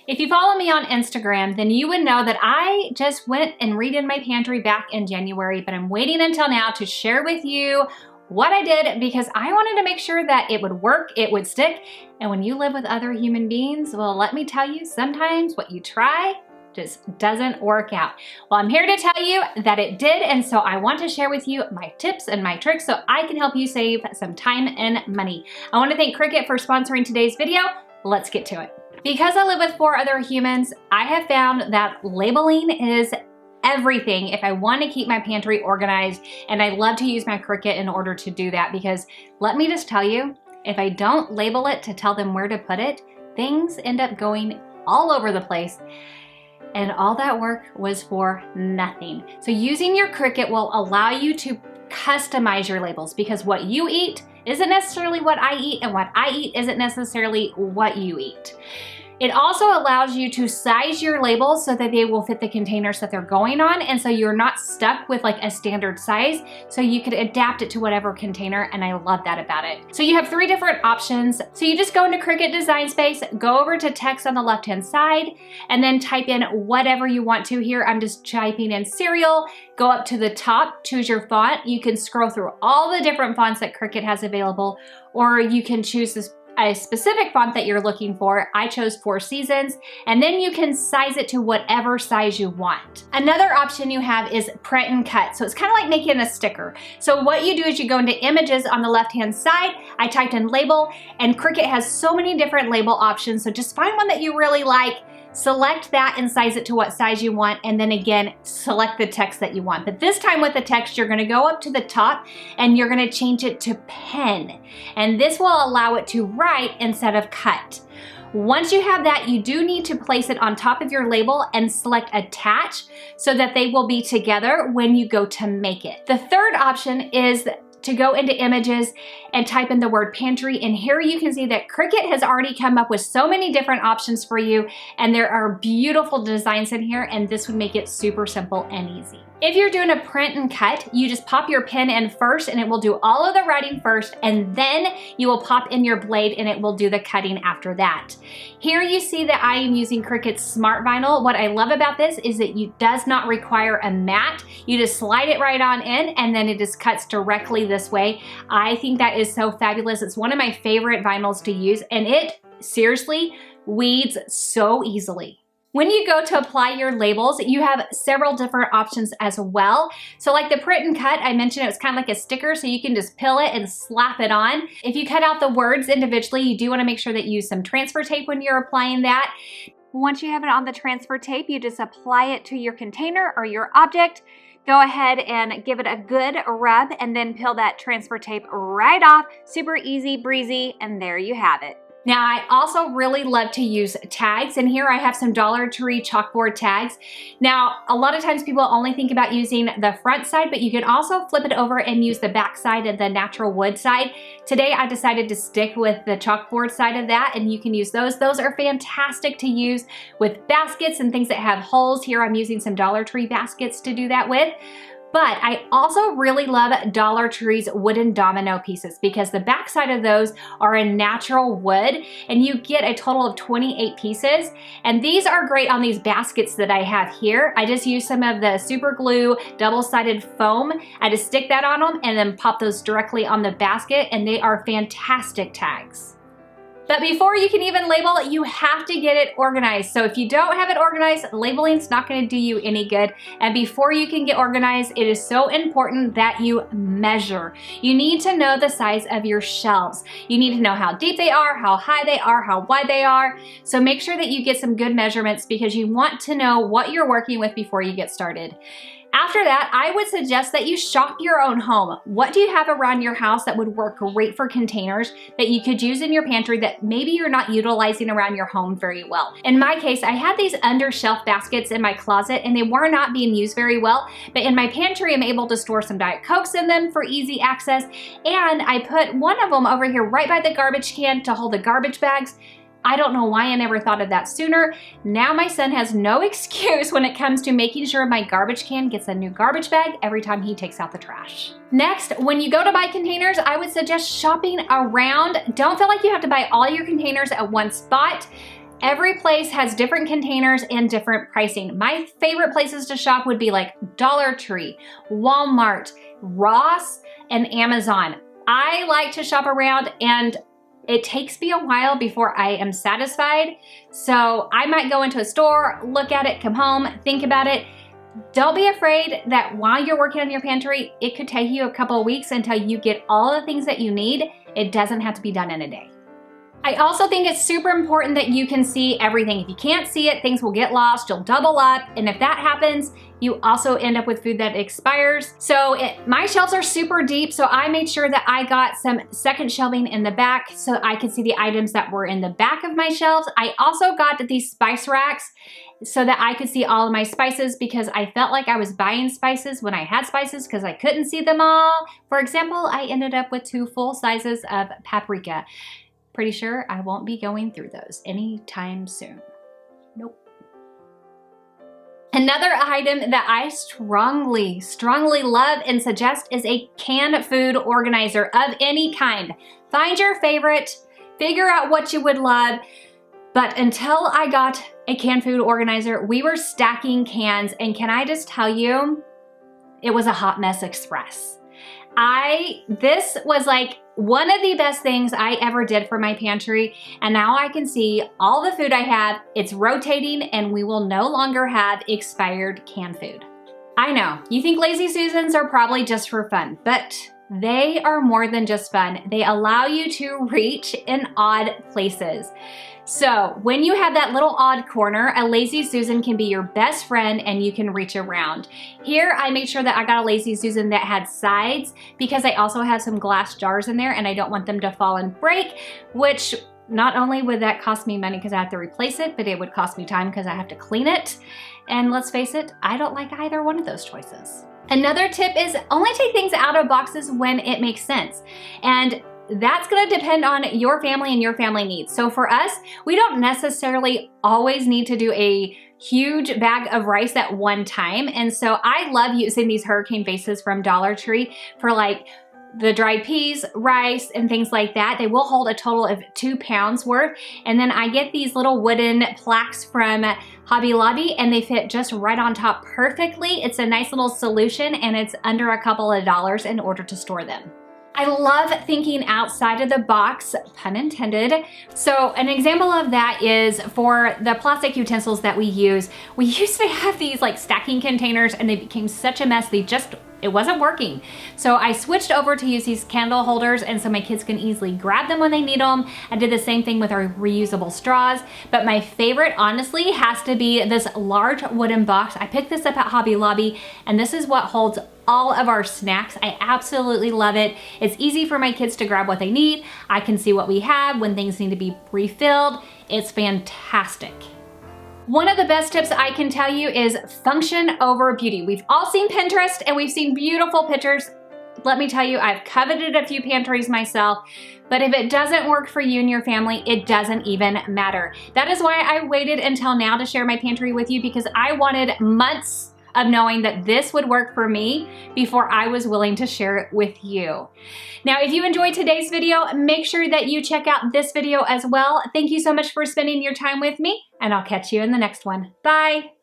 If you follow me on Instagram, then you would know that I just went and redid my pantry back in January, but I'm waiting until now to share with you what I did because I wanted to make sure that it would work, it would stick. And when you live with other human beings, well, let me tell you, sometimes what you try just doesn't work out. Well, I'm here to tell you that it did, and so I want to share with you my tips and my tricks so I can help you save some time and money. I want to thank Cricut for sponsoring today's video. Let's get to it. Because I live with 4 other humans, I have found that labeling is everything if I want to keep my pantry organized, and I love to use my Cricut in order to do that because let me just tell you, if I don't label it to tell them where to put it, things end up going all over the place. And all that work was for nothing. So using your Cricut will allow you to customize your labels because what you eat isn't necessarily what I eat, and what I eat isn't necessarily what you eat. It also allows you to size your labels so that they will fit the containers that they're going on, and so you're not stuck with like a standard size, so you could adapt it to whatever container, and I love that about it. So you have 3 different options. So you just go into Cricut Design Space, go over to text on the left-hand side, and then type in whatever you want to here. I'm just typing in cereal, go up to the top, choose your font. You can scroll through all the different fonts that Cricut has available, or you can choose a specific font that you're looking for. I chose 4 Seasons, and then you can size it to whatever size you want. Another option you have is print and cut. So it's kind of like making a sticker. So what you do is you go into images on the left-hand side. I typed in label, and Cricut has so many different label options. So just find one that you really like, select that and size it to what size you want, and then again, select the text that you want. But this time with the text, you're gonna go up to the top and you're gonna change it to pen. And this will allow it to write instead of cut. Once you have that, you do need to place it on top of your label and select attach so that they will be together when you go to make it. The third option is to go into images and type in the word pantry, and here you can see that Cricut has already come up with so many different options for you, and there are beautiful designs in here, and this would make it super simple and easy. If you're doing a print and cut, you just pop your pen in first and it will do all of the writing first, and then you will pop in your blade and it will do the cutting after that. Here you see that I am using Cricut's Smart Vinyl. What I love about this is that it does not require a mat. You just slide it right on in and then it just cuts directly this way. I think that is so fabulous. It's one of my favorite vinyls to use, and it seriously weeds so easily. When you go to apply your labels, you have several different options as well. So like the print and cut, I mentioned it was kind of like a sticker, so you can just peel it and slap it on. If you cut out the words individually, you do want to make sure that you use some transfer tape when you're applying that. Once you have it on the transfer tape, you just apply it to your container or your object. Go ahead and give it a good rub and then peel that transfer tape right off. Super easy breezy, and there you have it. Now, I also really love to use tags, and here I have some Dollar Tree chalkboard tags. Now, a lot of times people only think about using the front side, but you can also flip it over and use the back side and the natural wood side. Today, I decided to stick with the chalkboard side of that, and you can use those. Those are fantastic to use with baskets and things that have holes. Here, I'm using some Dollar Tree baskets to do that with. But I also really love Dollar Tree's wooden domino pieces because the back side of those are in natural wood, and you get a total of 28 pieces. And these are great on these baskets that I have here. I just use some of the super glue double-sided foam. I just stick that on them and then pop those directly on the basket, and they are fantastic tags. But before you can even label, you have to get it organized. So if you don't have it organized, labeling's not gonna do you any good. And before you can get organized, it is so important that you measure. You need to know the size of your shelves. You need to know how deep they are, how high they are, how wide they are. So make sure that you get some good measurements because you want to know what you're working with before you get started. After that, I would suggest that you shop your own home. What do you have around your house that would work great for containers that you could use in your pantry that maybe you're not utilizing around your home very well? In my case, I had these under shelf baskets in my closet and they were not being used very well, but in my pantry, I'm able to store some Diet Cokes in them for easy access. And I put one of them over here right by the garbage can to hold the garbage bags. I don't know why I never thought of that sooner. Now my son has no excuse when it comes to making sure my garbage can gets a new garbage bag every time he takes out the trash. Next, when you go to buy containers, I would suggest shopping around. Don't feel like you have to buy all your containers at one spot. Every place has different containers and different pricing. My favorite places to shop would be like Dollar Tree, Walmart, Ross, and Amazon. I like to shop around, and it takes me a while before I am satisfied. So I might go into a store, look at it, come home, think about it. Don't be afraid that while you're working on your pantry, it could take you a couple of weeks until you get all the things that you need. It doesn't have to be done in a day. I also think it's super important that you can see everything. If you can't see it, things will get lost, you'll double up, and if that happens, you also end up with food that expires. So my shelves are super deep, so I made sure that I got some second shelving in the back so I could see the items that were in the back of my shelves. I also got these spice racks so that I could see all of my spices, because I felt like I was buying spices when I had spices because I couldn't see them all. For example, I ended up with 2 full sizes of paprika. Pretty sure I won't be going through those anytime soon. Nope. Another item that I strongly love and suggest is a canned food organizer of any kind. Find your favorite, figure out what you would love. But until I got a canned food organizer, we were stacking cans, and can I just tell you, it was a hot mess express. This was like one of the best things I ever did for my pantry, and now I can see all the food I have. It's rotating, and we will no longer have expired canned food. I know, you think Lazy Susans are probably just for fun, but they are more than just fun. They allow you to reach in odd places. So when you have that little odd corner, a Lazy Susan can be your best friend and you can reach around. Here, I made sure that I got a Lazy Susan that had sides, because I also have some glass jars in there and I don't want them to fall and break, which not only would that cost me money because I have to replace it, but it would cost me time because I have to clean it. And let's face it, I don't like either one of those choices. Another tip is only take things out of boxes when it makes sense. And that's gonna depend on your family and your family needs. So for us, we don't necessarily always need to do a huge bag of rice at one time. And so I love using these hurricane vases from Dollar Tree for like the dried peas, rice, and things like that. They will hold a total of 2 pounds worth. And then I get these little wooden plaques from Hobby Lobby, and they fit just right on top perfectly. It's a nice little solution, and it's under a couple of dollars in order to store them. I love thinking outside of the box, pun intended. So an example of that is for the plastic utensils that we use. We used to have these like stacking containers, and they became such a mess. It wasn't working. So I switched over to use these candle holders, and so my kids can easily grab them when they need them. I did the same thing with our reusable straws, but my favorite honestly has to be this large wooden box. I picked this up at Hobby Lobby, and this is what holds all of our snacks. I absolutely love it. It's easy for my kids to grab what they need. I can see what we have when things need to be refilled. It's fantastic. One of the best tips I can tell you is function over beauty. We've all seen Pinterest and we've seen beautiful pictures. Let me tell you, I've coveted a few pantries myself, but if it doesn't work for you and your family, it doesn't even matter. That is why I waited until now to share my pantry with you, because I wanted months of knowing that this would work for me before I was willing to share it with you. Now, if you enjoyed today's video, make sure that you check out this video as well. Thank you so much for spending your time with me, and I'll catch you in the next one. Bye.